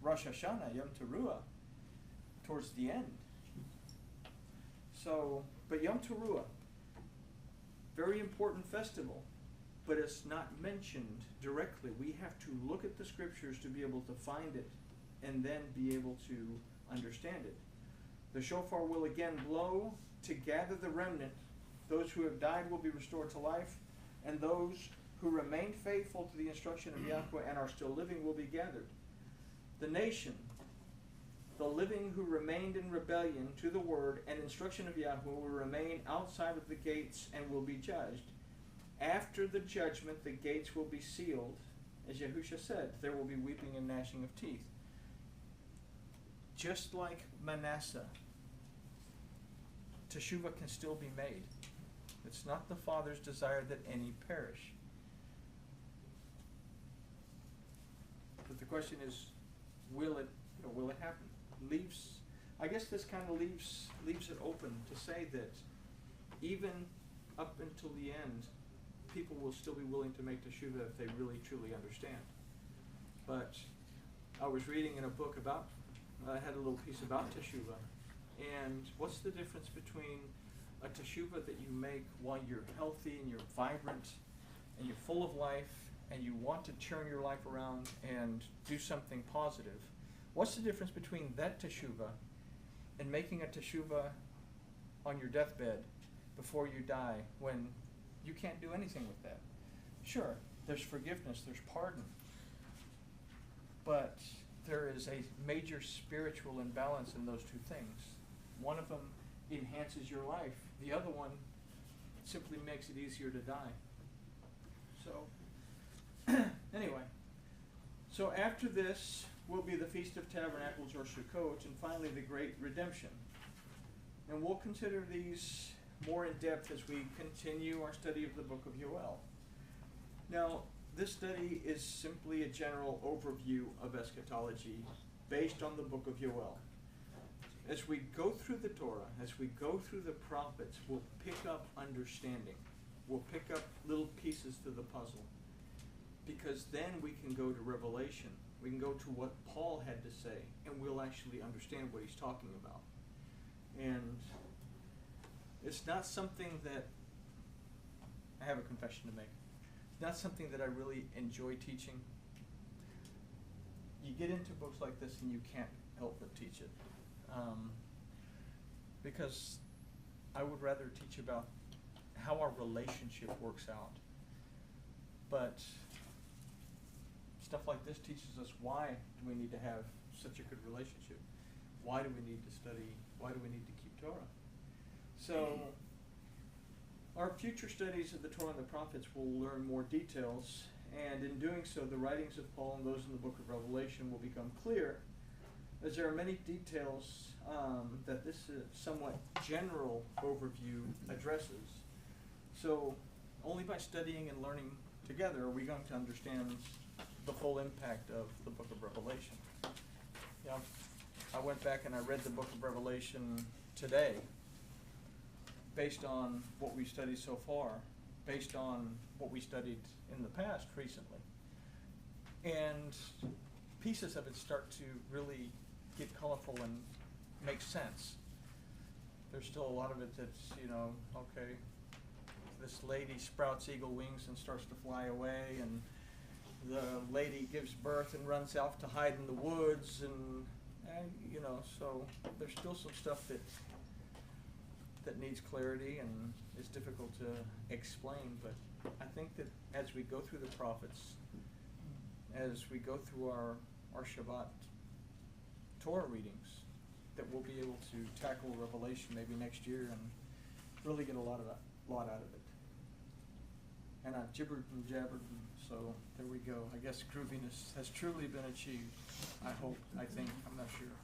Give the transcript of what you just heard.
Rosh Hashanah, Yom Teruah, towards the end. So, but Yom Teruah, very important festival, but it's not mentioned directly. We have to look at the scriptures to be able to find it and then be able to understand it. The shofar will again blow to gather the remnant. Those who have died will be restored to life, and those who remain faithful to the instruction of Yahweh and are still living will be gathered. The nation, the living who remained in rebellion to the word and instruction of Yahweh, will remain outside of the gates and will be judged. After the judgment, the gates will be sealed. As Yahusha said, there will be weeping and gnashing of teeth. Just like Manasseh, Teshuvah can still be made. It's not the Father's desire that any perish. But the question is, will it happen? I guess this kind of leaves it open to say that even up until the end, people will still be willing to make teshuvah if they really truly understand. But I was reading in a book I had a little piece about teshuvah, and what's the difference between a teshuvah that you make while you're healthy and you're vibrant and you're full of life and you want to turn your life around and do something positive? What's the difference between that teshuvah and making a teshuvah on your deathbed before you die, when you can't do anything with that? Sure, there's forgiveness, there's pardon, but there is a major spiritual imbalance in those two things. One of them enhances your life. The other one simply makes it easier to die. So, anyway, so after this will be the Feast of Tabernacles, or Sukkot, and finally the Great Redemption. And we'll consider these more in depth as we continue our study of the book of Yoel. Now, this study is simply a general overview of eschatology based on the book of Yoel. As we go through the Torah, as we go through the prophets, we'll pick up understanding. We'll pick up little pieces to the puzzle. Because then we can go to Revelation. We can go to what Paul had to say, and we'll actually understand what he's talking about. And it's not something that, I have a confession to make, it's not something that I really enjoy teaching. You get into books like this and you can't help but teach it. Because I would rather teach about how our relationship works out. But stuff like this teaches us, why do we need to have such a good relationship? Why do we need to study? Why do we need to keep Torah? So our future studies of the Torah and the prophets will learn more details, and in doing so, the writings of Paul and those in the book of Revelation will become clear, as there are many details that this somewhat general overview addresses. So only by studying and learning together are we going to understand the full impact of the book of Revelation. Yeah, I went back and I read the book of Revelation today, based on what we've studied so far, based on what we studied in the past recently. And pieces of it start to really get colorful and make sense. There's still a lot of it that's, okay, this lady sprouts eagle wings and starts to fly away, and the lady gives birth and runs off to hide in the woods, and so there's still some stuff that needs clarity and is difficult to explain. But I think that as we go through the prophets, as we go through our Shabbat Torah readings, that we'll be able to tackle Revelation maybe next year and really get a lot out of it. And I've gibbered and jabbered, and so there we go. I guess grooviness has truly been achieved. I hope, I think, I'm not sure.